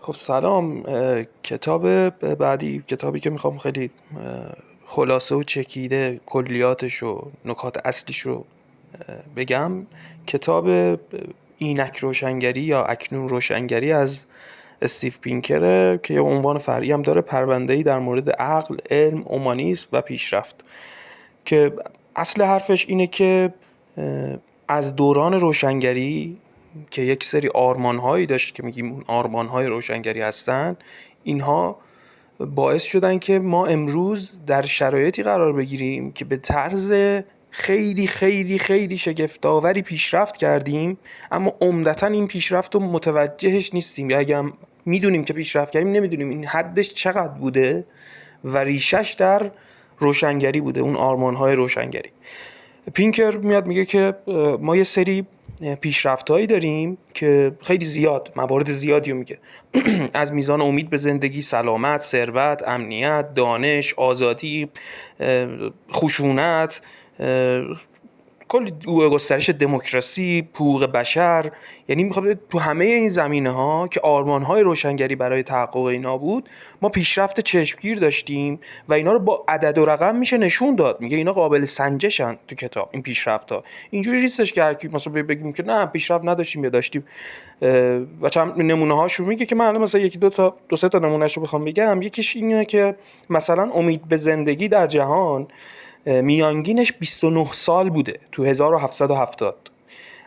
خب سلام. کتاب بعدی، کتابی که میخوام خیلی خلاصه و چکیده کلیاتش و نکات اصلیش رو بگم، کتاب اینک روشنگری یا اکنون روشنگری از استیو پینکره که یه عنوان فرعی هم داره، پرونده‌ای در مورد عقل، علم، اومانیسم و پیشرفت، که اصل حرفش اینه که از دوران روشنگری که یک سری آرمان‌هایی داشت که میگیم اون آرمان‌های روشنگری هستن، اینها باعث شدن که ما امروز در شرایطی قرار بگیریم که به طرز خیلی خیلی خیلی شگفت‌آوری پیشرفت کردیم، اما عمدتاً این پیشرفت رو متوجهش نیستیم، یا اگه میدونیم که پیشرفت کردیم نمیدونیم این حدش چقدر بوده و ریشش در روشنگری بوده، اون آرمان‌های روشنگری. پینکر میاد میگه که ما یه سری پیشرفت‌هایی داریم که خیلی زیاد، موارد زیادی رو میگه از میزان امید به زندگی، سلامت، ثروت، امنیت، دانش، آزادی، خشونت، کلی گسترش دموکراسی، حقوق بشر. یعنی میخواد تو همه این زمینه‌ها که آرمان‌های روشنگری برای تحقق اینا بود، ما پیشرفت چشمگیر داشتیم و اینا رو با عدد و رقم میشه نشون داد. میگه اینا قابل سنجشن تو کتاب، این پیشرفت‌ها. اینجوری نیستش که هر کی مثلا بگیم که نه پیشرفت نداشتیم یا داشتیم. و چند نمونه‌هاشو میگه که من مثلا یکی دو سه تا نمونهشو بخوام بگم. یکیش اینه که مثلا امید به زندگی در جهان میانگینش 29 سال بوده تو 1770،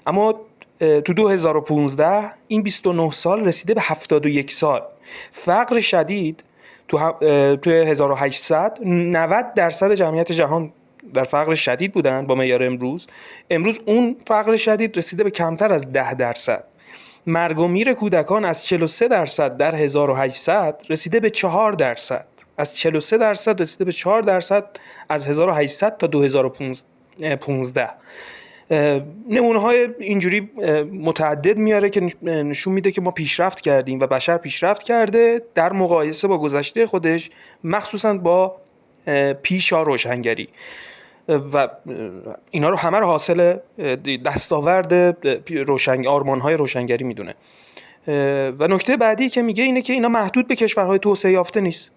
اما تو 2015 این 29 سال رسیده به 71 سال. فقر شدید تو 1800 90% جمعیت جهان در فقر شدید بودن با معیار امروز اون فقر شدید رسیده به کمتر از 10%. مرگ و میر کودکان از 43% در 1800 رسیده به 4%. از 43% رسیده به 4% از 1800 تا 2015. نمونه های اینجوری متعدد میاره که نشون میده که ما پیشرفت کردیم و بشر پیشرفت کرده در مقایسه با گذشته خودش، مخصوصا با پیشا روشنگری، و اینا رو همه رو حاصل دستاورد آرمان‌های روشنگری میدونه. و نکته بعدی که میگه اینه که اینا محدود به کشورهای توسعه یافته نیست.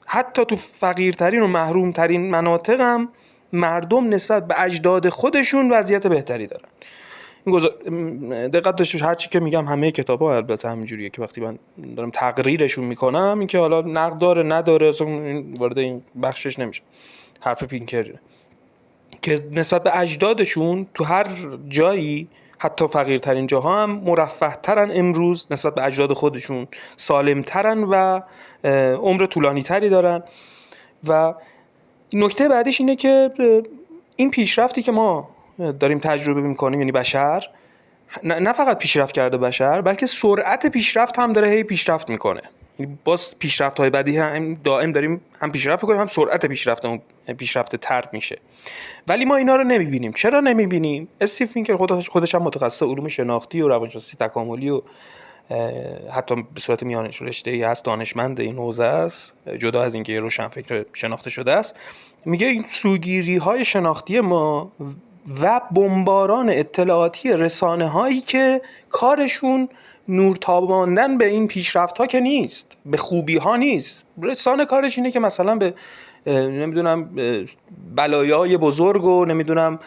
حتی تو فقیرترین و محرومترین مناطق هم مردم نسبت به اجداد خودشون وضعیت بهتری دارن. دقت داشته هر چی که میگم همه کتابا البته همینجوریه که وقتی من دارم تقریرشون میکنم، این که حالا نقد داره نداره اصلا وارد این بخشش نمیشه. حرف پینکره که نسبت به اجدادشون تو هر جایی، حتی فقیرترین جاها هم مرفه ترن امروز نسبت به اجداد خودشون، سالم ترن و عمر طولانی تری دارن. و نکته بعدیش اینه که این پیشرفتی که ما داریم تجربه میکنیم، یعنی بشر نه فقط پیشرفت کرده بشر، بلکه سرعت پیشرفت هم داره هی پیشرفت میکنه. باز پیشرفت های بعدی هم دائم داریم هم پیشرفت کنیم، هم سرعت پیشرفت تر میشه. ولی ما اینا رو نمیبینیم. چرا نمیبینیم؟ استیو پینکر خودش هم متخصص علوم شناختی و روانشناسی تکاملی و حتی به صورت میان رشته‌ای هست، دانشمند این حوزه است، جدا از اینکه روشنفکر شناخته شده است. میگه این سوگیری‌های شناختی ما و بمباران اطلاعاتی رسانه‌هایی که کارشون نورتاباندن به این پیشرفت‌ها که نیست، به خوبی‌ها نیست. رسانه کارش اینه که مثلا به نمیدونم بلایای بزرگ و نمیدونم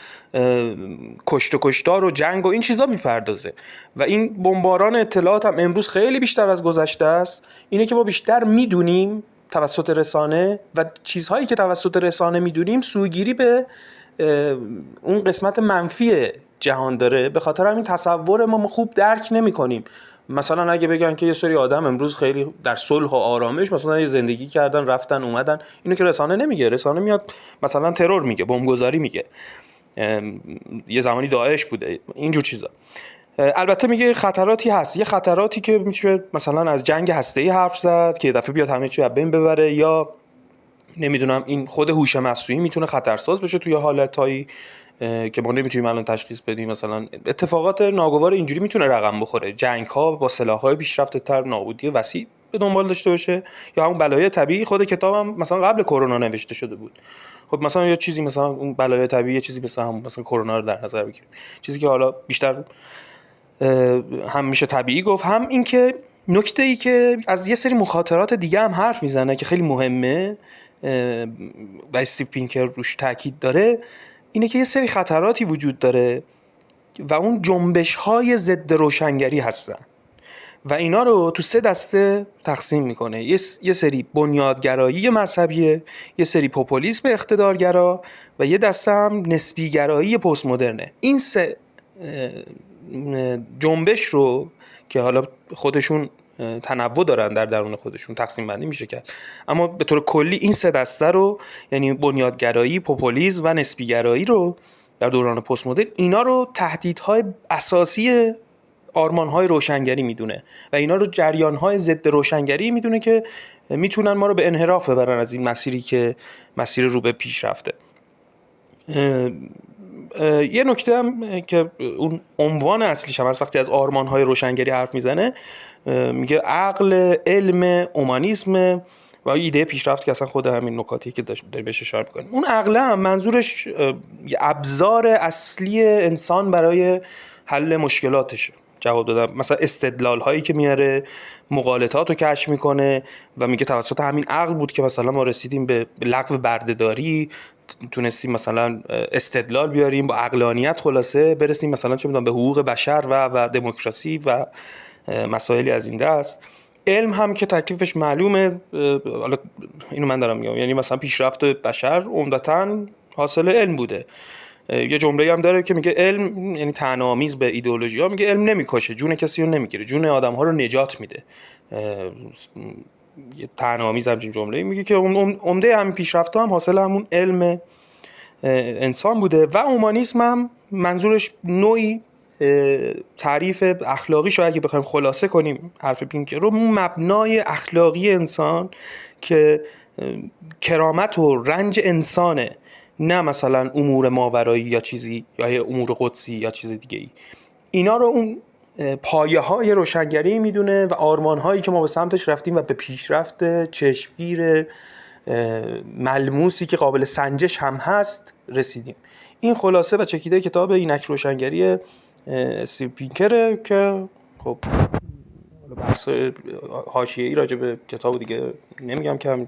کشت و کشتار و جنگ و این چیزا میپردازه. و این بمباران اطلاعات هم امروز خیلی بیشتر از گذشته است. اینه که ما بیشتر میدونیم توسط رسانه، و چیزهایی که توسط رسانه میدونیم سوگیری به اون قسمت منفی جهان داره. به خاطر همین تصور ما خوب درک نمی کنیم. مثلا اگه بگن که یه سری آدم امروز خیلی در صلح و آرامش مثلا زندگی کردن، رفتن اومدن، اینو که رسانه نمیگه. رسانه میاد مثلا ترور میگه، بمبگذاری میگه، یه زمانی داعش بوده، اینجور چیزا. البته میگه خطراتی هست، یه خطراتی که میشه مثلا از جنگ هسته‌ای حرف زد که یه دفعه بیاد همه چی از بین ببره، یا نمیدونم این خود هوش مصنوعی میتونه خطرساز بشه توی حالتایی که ما نمیتونیم الان تشخیص بدیم. مثلا اتفاقات ناگوار اینجوری میتونه رقم بخوره، جنگ ها با سلاح های پیشرفته تر، نابودی وسیع به دنبال داشته باشه، یا همون بلایای طبیعی. خود کتابم مثلا قبل کرونا نوشته شده بود. خب مثلا یه چیزی مثلا اون بلایای طبیعی، یه چیزی مثلا کرونا رو در نظر بگیریم، چیزی که حالا بیشتر هم میشه طبیعی گفت، هم این که نکته ای که از یه سری مخاطرات دیگه هم حرف میزنه که خیلی مهمه و استیو پینکر روش تاکید داره، اینه که یه سری خطراتی وجود داره و اون جنبش‌های ضد روشنگری هستن و اینا رو تو 3 دسته تقسیم میکنه. یه سری بنیادگرایی مذهبیه، یه سری پوپولیسم اقتدارگرا و یه دسته هم نسبیگرایی پست مدرنه. این 3 جنبش رو که حالا خودشون تنوع دارن در درون خودشون، تقسیم بندی میشه کرد، اما به طور کلی این 3 دسته رو، یعنی بنیادگرایی، پوپولیسم و نسبیگرایی رو در دوران پست مدرن، اینا رو تهدیدهای اساسی آرمان‌های روشنگری میدونه و اینا رو جریان‌های ضد روشنگری میدونه که میتونن ما رو به انحراف ببرن از این مسیری که مسیر رو به پیش رفته. یه نکته هم که اون عنوان اصلیش هم از وقتی از آرمان‌های روشنگری حرف میزنه، میگه عقل، علم، اومانیسم و ایده پیشرفت که اصلا خود همین نکاتی که داریم بهش اشاره می‌کنیم. اون عقل هم منظورش ابزار اصلی انسان برای حل مشکلاتشه، جواب دادم. مثلا استدلال هایی که میاره، مغالطات رو کشف میکنه و میگه توسط همین عقل بود که مثلا ما رسیدیم به لغو بردهداری، تونستیم مثلا استدلال بیاریم با عقلانیت، خلاصه برسیم مثلا چه میدونم به حقوق بشر و دموکراسی و مسائلی از این دست. علم هم که تکلیفش معلومه، حالا اینو من دارم میگم، یعنی مثلا پیشرفت بشر عمدتاً حاصل علم بوده. یه جمله هم داره که میگه علم، یعنی طعنه‌آمیز به ایدئولوژی‌ها، میگه علم نمیکشه، جون کسی رو نمیگیره، جون آدم‌ها رو نجات میده. یه طعنه‌آمیز همچین جمله‌ای میگه که عمده همین پیشرفت‌ها هم حاصل همون علم انسان بوده. و اومانیسم هم منظورش نوعی تعریف اخلاقی، شاید اگه بخوایم خلاصه کنیم حرف پینکر رو، مبنای اخلاقی انسان که کرامت و رنج انسانه، نه مثلا امور ماورایی یا چیزی، یا امور قدسی یا چیز دیگه ای. اینا رو اون پایه های روشنگری میدونه و آرمان هایی که ما به سمتش رفتیم و به پیشرفت چشمگیر ملموسی که قابل سنجش هم هست رسیدیم. این خلاصه و چکیده کتاب اینک روشنگری استیو پینکره که خب بحث حاشیه‌ای راجع به کتاب دیگه نمیگم که